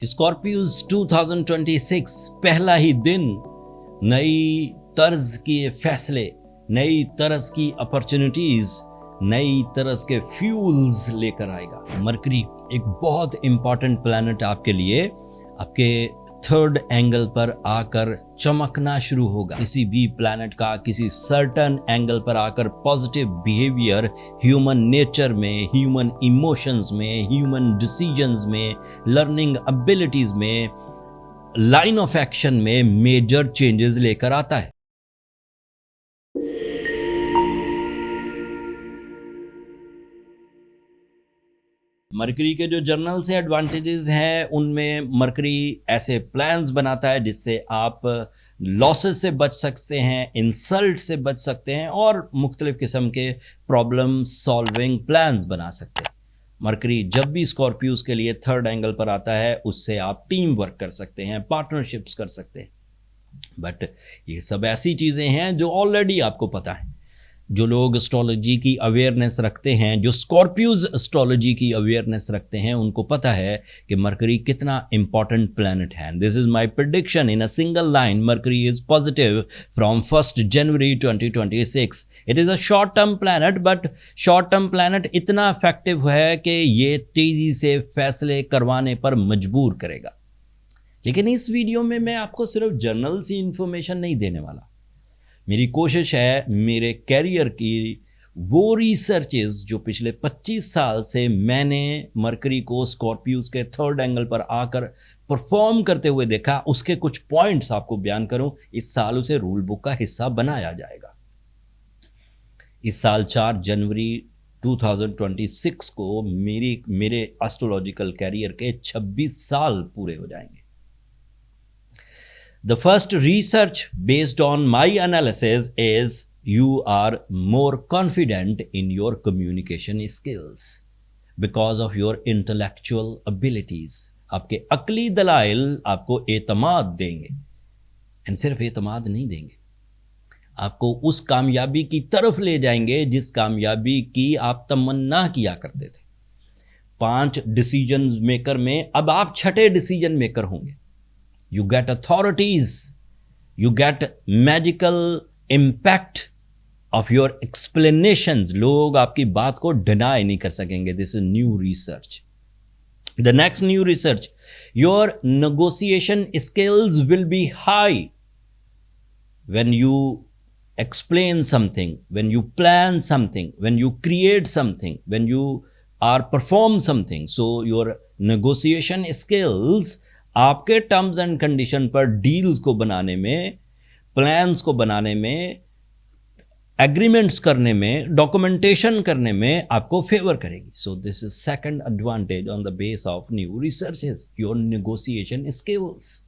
Scorpios 2026 पहला ही दिन नई तर्ज के फैसले, नई तरज की अपॉर्चुनिटीज, नई तरज के फ्यूल्स लेकर आएगा। मरकरी एक बहुत इंपॉर्टेंट प्लैनेट आपके लिए आपके थर्ड एंगल पर आकर चमकना शुरू होगा। किसी भी प्लैनेट का किसी सर्टन एंगल पर आकर पॉजिटिव बिहेवियर ह्यूमन नेचर में, ह्यूमन इमोशंस में, ह्यूमन डिसीजंस में, लर्निंग एबिलिटीज में, लाइन ऑफ एक्शन में मेजर चेंजेस लेकर आता है। मरकरी के जो जर्नल से एडवांटेजेस हैं उनमें मरकरी ऐसे प्लान्स बनाता है जिससे आप लॉसेस से बच सकते हैं, इंसल्ट से बच सकते हैं और मुख्तलिफ किस्म के प्रॉब्लम सॉल्विंग प्लान्स बना सकते हैं। मरकरी जब भी स्कॉर्पियोज के लिए थर्ड एंगल पर आता है उससे आप टीम वर्क कर सकते हैं, पार्टनरशिप्स कर सकते हैं। बट ये सब ऐसी चीज़ें हैं जो ऑलरेडी आपको पता है। जो लोग एस्ट्रोलॉजी की अवेयरनेस रखते हैं, जो स्कॉर्पियोज एस्ट्रोलॉजी की अवेयरनेस रखते हैं, उनको पता है कि मरकरी कितना इंपॉर्टेंट प्लैनेट है। This is my prediction in a single line, mercury is positive from 1 January 2026। It is a short term planet, but short term planet इतना इफेक्टिव है कि ये तेज़ी से फैसले करवाने पर मजबूर करेगा। लेकिन इस वीडियो में मैं आपको सिर्फ जर्नल से इंफॉर्मेशन नहीं देने वाला। मेरी कोशिश है मेरे कैरियर की वो रिसर्चेस जो पिछले 25 साल से मैंने मरकरी को स्कॉर्पियोज के थर्ड एंगल पर आकर परफॉर्म करते हुए देखा, उसके कुछ पॉइंट्स आपको बयान करूं। इस साल उसे रूल बुक का हिस्सा बनाया जाएगा। इस साल 4 जनवरी 2026 को मेरे एस्ट्रोलॉजिकल कैरियर के 26 साल पूरे हो जाएंगे। The first research based on my analysis is you are more confident in your communication skills because of your intellectual abilities. आपके अक्ली दलाइल आपको एतमाद देंगे, एंड सिर्फ एतमाद नहीं देंगे, आपको उस कामयाबी की तरफ ले जाएंगे जिस कामयाबी की आप तमन्ना किया करते थे। 5 डिसीजन मेकर में अब आप छठे डिसीजन मेकर होंगे। You get authorities, you get magical impact of your explanations. लोग आपकी बात को deny नहीं कर सकेंगे। This is new research. The next new research, your negotiation skills will be high when you explain something, when you plan something, when you create something, when you are perform something. So your negotiation skills आपके terms and condition पर deals को बनाने में, plans को बनाने में, agreements करने में, डॉक्यूमेंटेशन करने में आपको फेवर करेगी। So this is second advantage on the base of new researches, your negotiation skills.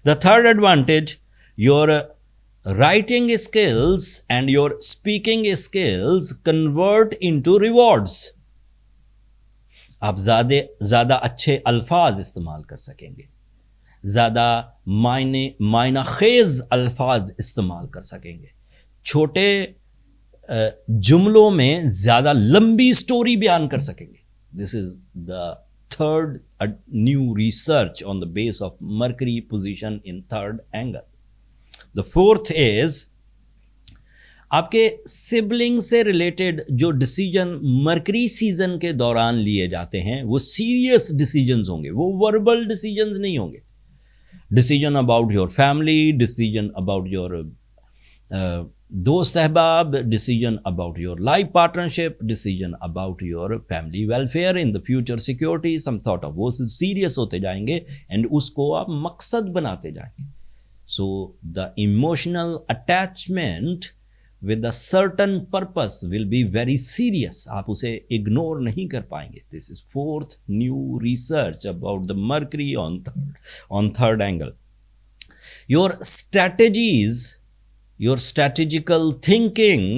The third advantage, your writing skills and your speaking skills convert into rewards. आप ज़्यादा अच्छे अल्फाज इस्तेमाल कर सकेंगे, ज़्यादा मायनाखेज अल्फाज इस्तेमाल कर सकेंगे, छोटे जुमलों में ज़्यादा लंबी स्टोरी बयान कर सकेंगे। This is the third new research on the base of mercury position in third angle. The fourth is आपके सिबलिंग से रिलेटेड जो डिसीजन मरकरी सीजन के दौरान लिए जाते हैं वो सीरियस डिसीजंस होंगे, वो वर्बल डिसीजंस नहीं होंगे। Decision about your family, decision about your दोस्त अहबाब, decision about your life partnership, decision about your family welfare in the future security, some sort of, वो सीरियस होते जाएंगे एंड उसको आप मकसद बनाते जाएंगे। So the emotional attachment with a certain purpose will be very serious. आप उसे इग्नोर नहीं कर पाएंगे। This is fourth new research about the Mercury on third angle. Your strategies, your strategical thinking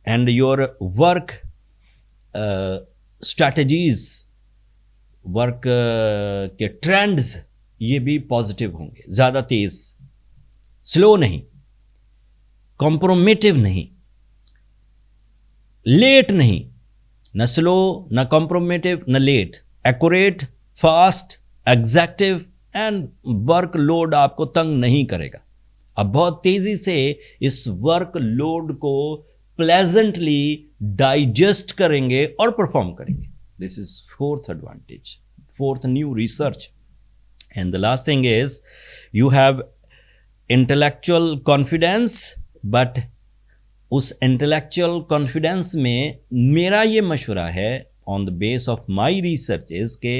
and your work strategies, work के trends ये भी positive होंगे। ज़्यादा तेज, स्लो नहीं, कॉम्प्रोमेटिव नहीं, लेट नहीं, न स्लो न कॉम्प्रोमेटिव न लेट, एक्यूरेट, फास्ट एग्जैक्टिव एंड वर्कलोड आपको तंग नहीं करेगा। अब बहुत तेजी से इस वर्कलोड को प्लेजेंटली डाइजेस्ट करेंगे और परफॉर्म करेंगे। This is fourth advantage, fourth new research. And the last thing is you have intellectual confidence, but उस इंटेलेक्चुअल कॉन्फिडेंस में मेरा ये मशवरा है on the base of my research is के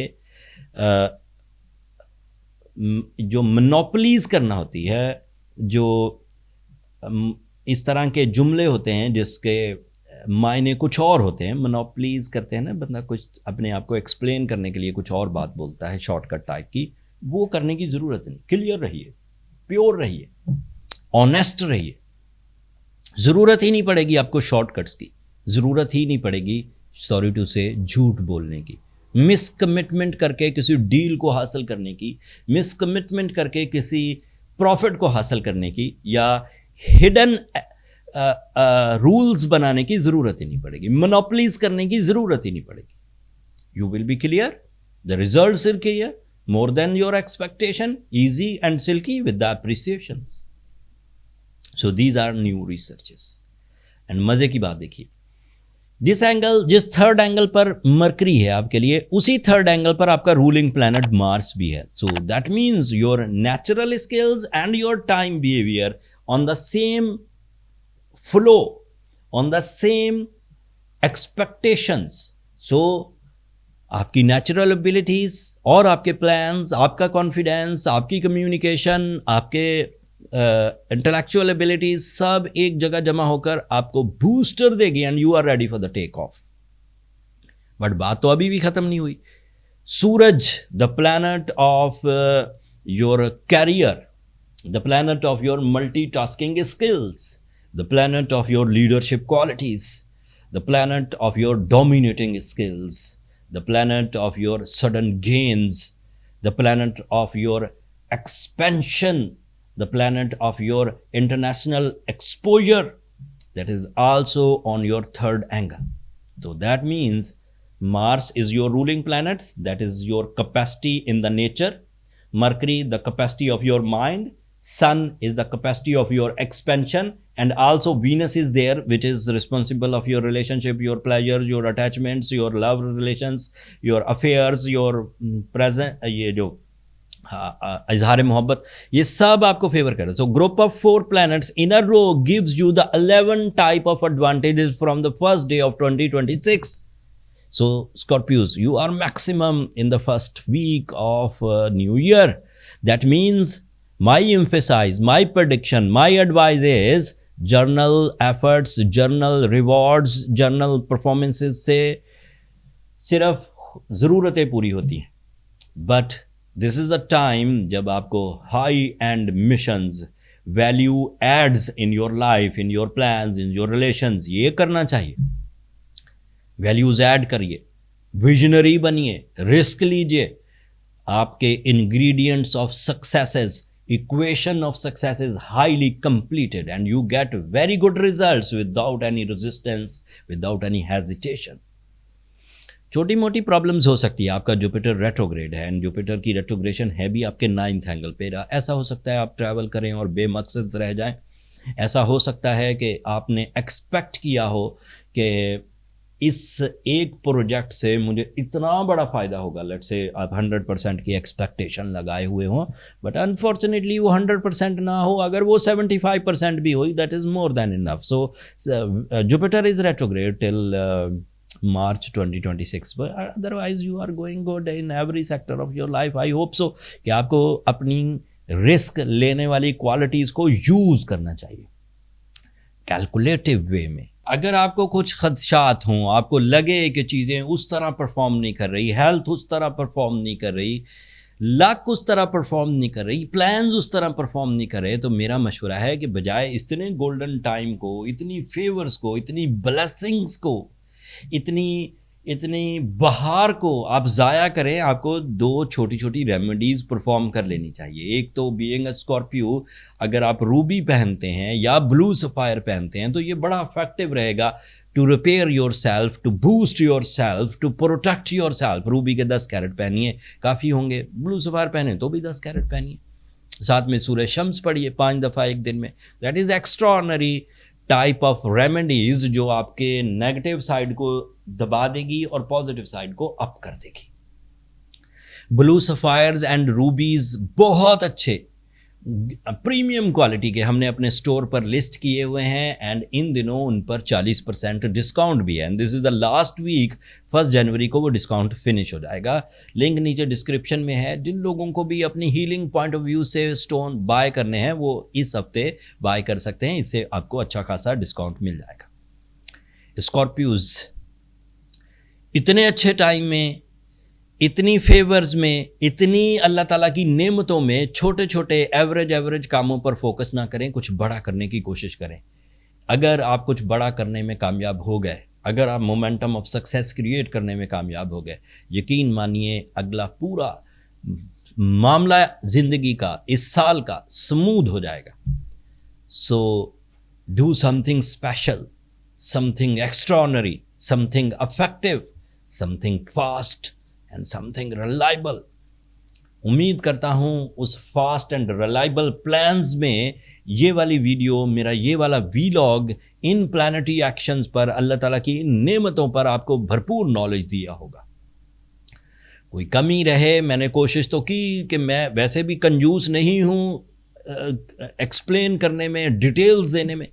जो मोनोपोलीज करना होती है, जो इस तरह के जुमले होते हैं जिसके मायने कुछ और होते हैं, मोनोपोलीज करते हैं ना, बंदा कुछ अपने आप को एक्सप्लेन करने के लिए कुछ और बात बोलता है शॉर्टकट टाइप की, वो करने की ज़रूरत नहीं। क्लियर रहिए, प्योर रहिए, ऑनेस्ट रहिए। ज़रूरत ही नहीं पड़ेगी आपको शॉर्टकट्स की, ज़रूरत ही नहीं पड़ेगी सॉरी टू से झूठ बोलने की, मिस कमिटमेंट करके किसी डील को हासिल करने की, मिस कमिटमेंट करके किसी प्रॉफिट को हासिल करने की, या हिडन रूल्स बनाने की ज़रूरत ही नहीं पड़ेगी, मोनोपोलीज करने की ज़रूरत ही नहीं पड़ेगी। You will be clear, the results will clear more than your expectation, easy and silky with the appreciations. So these are new researches. And मजे की बात देखिए, जिस थर्ड एंगल पर मरकरी है आपके लिए, उसी थर्ड एंगल पर आपका रूलिंग प्लैनेट मार्स भी है। So that means your natural skills and your time behaviour on the same flow, on the same expectations. So आपकी नेचुरल एबिलिटीज और आपके प्लान्स, आपका कॉन्फिडेंस, आपकी कम्युनिकेशन, आपके इंटेलेक्चुअल एबिलिटीज सब एक जगह जमा होकर आपको बूस्टर देगी and you are ready for the take off. But बात तो अभी भी खत्म नहीं हुई। सूरज, the planet of your career, the planet of your multitasking skills, the planet of your leadership qualities, the planet of your dominating skills, the planet of your sudden gains, the planet of your expansion, the planet of your international exposure, that is also on your third angle. So that means Mars is your ruling planet, that is your capacity in the nature. Mercury, the capacity of your mind. Sun is the capacity of your expansion, and also Venus is there, which is responsible of your relationship, your pleasures, your attachments, your love relations, your affairs, your present, ये जो इजहार मोहब्बत, ये सब आपको favour कर रहा है। So group of 4 planets in a row gives you the 11 type of advantages from the first day of 2026. So Scorpios, you are maximum in the first week of new year. That means my emphasis, my prediction, my advice is journal efforts, journal rewards, journal performances से सिर्फ ज़रूरतें पूरी होती हैं। But this is a time जब आपको high end missions, value adds in your life, in your plans, in your relations, ये करना चाहिए। वैल्यूज ऐड करिए, विजनरी बनिए, रिस्क लीजिए। आपके ingredients of successes, equation of success is highly completed and you get very good results without any resistance, without any hesitation. छोटी मोटी problems हो सकती है, आपका जुपिटर रेट्रोग्रेड है एंड जुपिटर की रेट्रोग्रेशन है भी आपके 9th एंगल पे। ऐसा हो सकता है आप ट्रैवल करें और बेमकसद रह जाएं। ऐसा हो सकता है कि आपने एक्सपेक्ट किया हो कि इस एक प्रोजेक्ट से मुझे इतना बड़ा फ़ायदा होगा, लेट से आप 100% की एक्सपेक्टेशन लगाए हुए हों, बट अनफॉर्चुनेटली वो 100% ना हो। अगर वो 75% भी हो, that is more than enough. So Jupiter is retrograde till March 2026, but otherwise you are going good in every sector of your life. I hope so कि आपको अपनी रिस्क लेने वाली क्वालिटीज़ को यूज़ करना चाहिए कैलकुलेटिव वे में। अगर आपको कुछ खदशात हों, आपको लगे कि चीज़ें उस तरह परफॉर्म नहीं कर रही, हेल्थ उस तरह परफॉर्म नहीं कर रही, लक उस तरह परफॉर्म नहीं कर रही, प्लान्स उस तरह परफॉर्म नहीं कर रहे, तो मेरा मशवरा है कि बजाय इतने गोल्डन टाइम को, इतनी फेवर्स को, इतनी ब्लेसिंग्स को, इतनी बहार को आप ज़ाया करें, आपको 2 छोटी छोटी रेमेडीज़ परफॉर्म कर लेनी चाहिए। एक तो बीइंग अ स्कॉर्पियो, अगर आप रूबी पहनते हैं या ब्लू सफ़ायर पहनते हैं तो ये बड़ा इफेक्टिव रहेगा to repair yourself, to boost yourself, to protect yourself. Ruby के 10 कैरेट पहनिए, काफ़ी होंगे. ब्लू सफ़ायर पहने तो भी 10 कैरेट पहनिए. साथ में सूरज शम्स पढ़िए 5 दफ़ा एक दिन में. That is extraordinary type of remedies जो आपके नेगेटिव साइड को दबा देगी और पॉजिटिव साइड को अप कर देगी. ब्लू सफ़ायर्स एंड रूबीज़ बहुत अच्छे प्रीमियम क्वालिटी के हमने अपने स्टोर पर लिस्ट किए हुए हैं, एंड इन दिनों उन पर 40% डिस्काउंट भी है. And this is the last week, 1 जनवरी को वो डिस्काउंट फिनिश हो जाएगा. लिंक नीचे डिस्क्रिप्शन में है. जिन लोगों को भी अपनी हीलिंग पॉइंट ऑफ व्यू से स्टोन बाय करने हैं वो इस हफ्ते बाय कर सकते हैं. इससे आपको अच्छा खासा डिस्काउंट मिल जाएगा. स्कॉर्पियोज, इतने अच्छे टाइम में, इतनी फेवर्स में, इतनी अल्लाह ताला की नेमतों में छोटे छोटे एवरेज कामों पर फोकस ना करें, कुछ बड़ा करने की कोशिश करें. अगर आप कुछ बड़ा करने में कामयाब हो गए, अगर आप मोमेंटम ऑफ सक्सेस क्रिएट करने में कामयाब हो गए, यकीन मानिए अगला पूरा मामला ज़िंदगी का, इस साल का स्मूथ हो जाएगा. So do something special, something extraordinary, something affective, something fast and something reliable. उम्मीद करता हूँ उस फास्ट एंड रिलायबल प्लान्स में ये वाली वीडियो, मेरा ये वाला वीलॉग इन प्लानिटरी एक्शंस पर, अल्लाह ताला की इन नेमतों पर आपको भरपूर नॉलेज दिया होगा. कोई कमी रहे, मैंने कोशिश तो की कि मैं वैसे भी कंजूस नहीं हूँ एक्सप्लेन करने में, डिटेल्स देने में,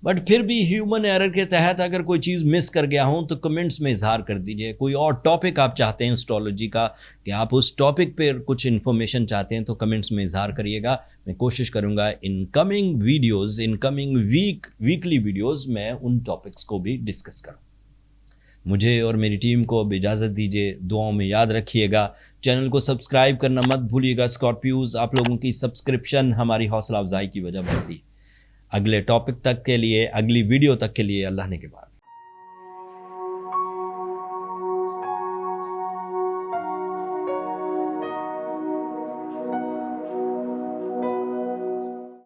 बट फिर भी ह्यूमन एरर के तहत अगर कोई चीज़ मिस कर गया हूं तो कमेंट्स में इजहार कर दीजिए. कोई और टॉपिक आप चाहते हैं एस्ट्रोलॉजी का, कि आप उस टॉपिक पर कुछ इन्फॉर्मेशन चाहते हैं, तो कमेंट्स में इजहार करिएगा. मैं कोशिश करूंगा in coming videos, in coming weekly videos में उन टॉपिक्स को भी डिस्कस करूँ. मुझे और मेरी टीम को अब इजाज़त दीजिए. दुआओं में याद रखिएगा. चैनल को सब्सक्राइब करना मत भूलिएगा. स्कॉर्पियोज़, आप लोगों की सब्सक्रिप्शन हमारी हौसला अफजाई की वजह बनती है. अगले टॉपिक तक के लिए, अगली वीडियो तक के लिए अल्लाह ने के बाद.